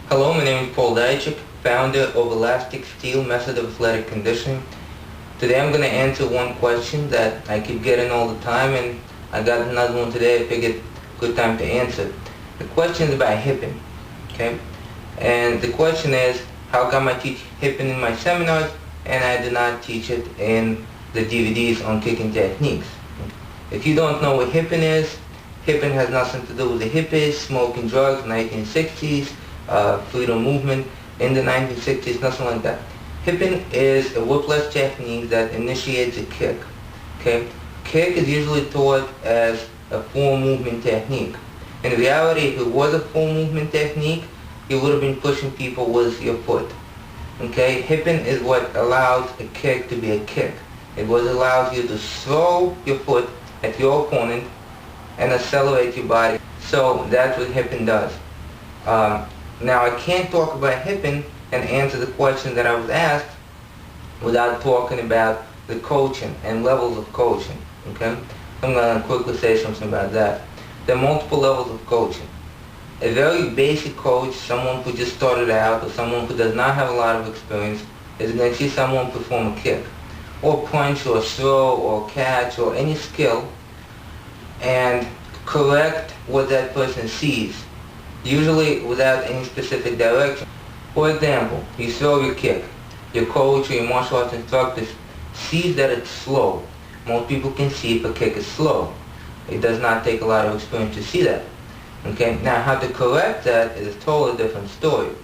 Hello, my name is Paul Dijczyk, founder of Elastic Steel Method of Athletic Conditioning. Today I'm going to answer one question that I keep getting all the time, and I got another one today. I figured good time to answer. The question is about hipping, okay? And the question is, how come I teach hipping in my seminars and I do not teach it in the DVDs on kicking techniques? If you don't know what hipping is, hipping has nothing to do with the hippies, smoking drugs, 1960s, freedom movement in the 1960s, nothing like that. Hipping is a whiplash technique that initiates a kick. Okay? Kick is usually taught as a full movement technique. In reality, if it was a full movement technique, you would have been pushing people with your foot. Okay? Hipping is what allows a kick to be a kick. It what allows you to throw your foot at your opponent and accelerate your body. So that's what hipping does. Now I can't talk about hipping and answer the question that I was asked without talking about the coaching and levels of coaching. Okay? I'm going to quickly say something about that. There are multiple levels of coaching. A very basic coach, someone who just started out or someone who does not have a lot of experience, is going to see someone perform a kick or punch or throw or catch or any skill and correct what that person sees, usually without any specific direction. For example, you throw your kick. Your coach or your martial arts instructor sees that it's slow. Most people can see if a kick is slow. It does not take a lot of experience to see that. Okay? Now how to correct that is a totally different story.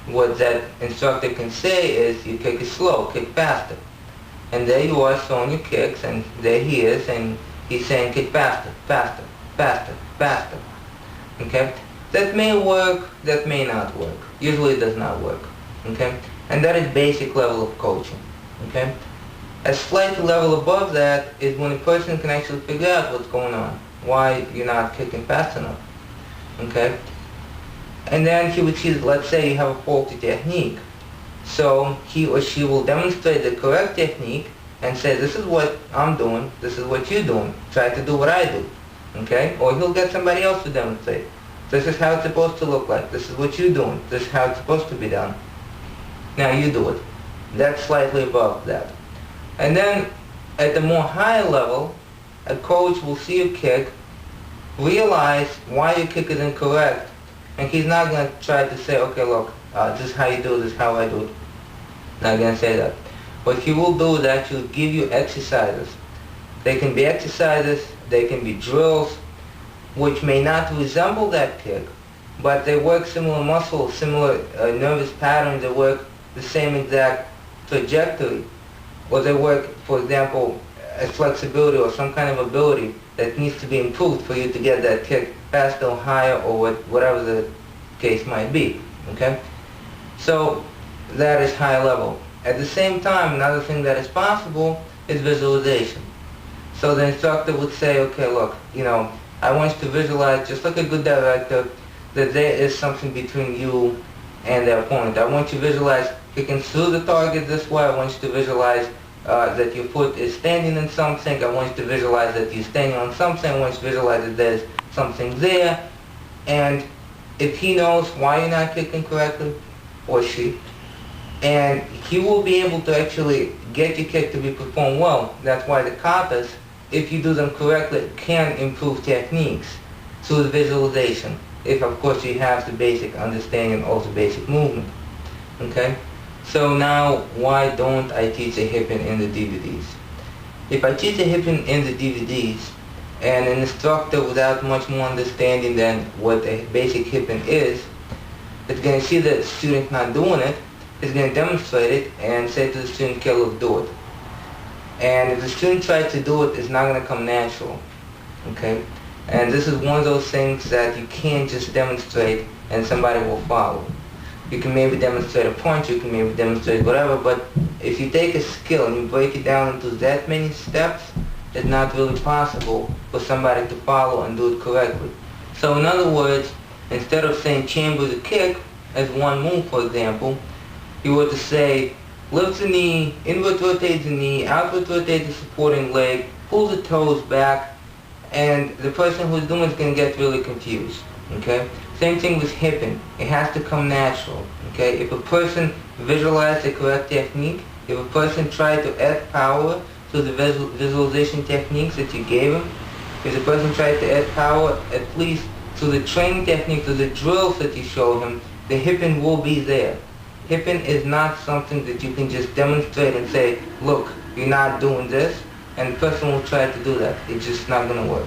What that instructor can say is, your kick is slow, kick faster. And there you are throwing your kicks, and there he is, and he's saying kick faster, faster, faster, faster. Okay? That may work, that may not work. Usually it does not work. Okay? And that is basic level of coaching. Okay? A slight level above that is when a person can actually figure out what's going on, why you're not kicking fast enough. Okay? And then he would see, let's say you have a faulty technique. So he or she will demonstrate the correct technique and say, this is what I'm doing, this is what you're doing, try to do what I do. Okay? Or he'll get somebody else to demonstrate. This is how it's supposed to look like, this is what you're doing, this is how it's supposed to be done. Now you do it. That's slightly above that. And then at the more higher level, a coach will see a kick, realize why your kick is incorrect, and he's not going to try to say, okay, look, this is how you do it, this is how I do it. Not going to say that. What he will do is actually give you exercises. They can be exercises, they can be drills, which may not resemble that kick, but they work similar muscles, similar nervous patterns, they work the same exact trajectory. Or they work, for example, a flexibility or some kind of ability that needs to be improved for you to get that kick faster or higher or whatever the case might be. Okay? So that is high level. At the same time, another thing that is possible is visualization. So the instructor would say, okay, look, I want you to visualize, just like a good director, that there is something between you and the opponent. I want you to visualize kicking through the target this way. I want you to visualize that your foot is standing in something. I want you to visualize that you're standing on something. I want you to visualize that there's something there. And if he knows why you're not kicking correctly, or she, and he will be able to actually get your kick to be performed well. That's why the katas, if you do them correctly, can improve techniques through the visualization. If, of course, you have the basic understanding of the basic movement. Okay? So now, why don't I teach the hipping in the DVDs? If I teach the hipping in the DVDs, and an instructor without much more understanding than what a basic hipping is going to see the student not doing it, is going to demonstrate it and say to the student, okay, look, do it. And if the student tries to do it, it's not going to come natural. Okay? And this is one of those things that you can't just demonstrate and somebody will follow. You can maybe demonstrate a punch, you can maybe demonstrate whatever, but if you take a skill and you break it down into that many steps, it's not really possible for somebody to follow and do it correctly. So in other words, instead of saying chamber the kick as one move, for example, you were to say lift the knee, inward rotate the knee, outward rotate the supporting leg, pull the toes back, and the person who's doing it is going to get really confused. Okay? Same thing with hipping. It has to come natural. Okay? If a person visualized the correct technique, if a person tried to add power to the visualization techniques that you gave him, if the person tried to add power at least to the training technique, to the drills that you show him, the hipping will be there. Hipping is not something that you can just demonstrate and say, look, you're not doing this, and the person will try to do that. It's just not going to work.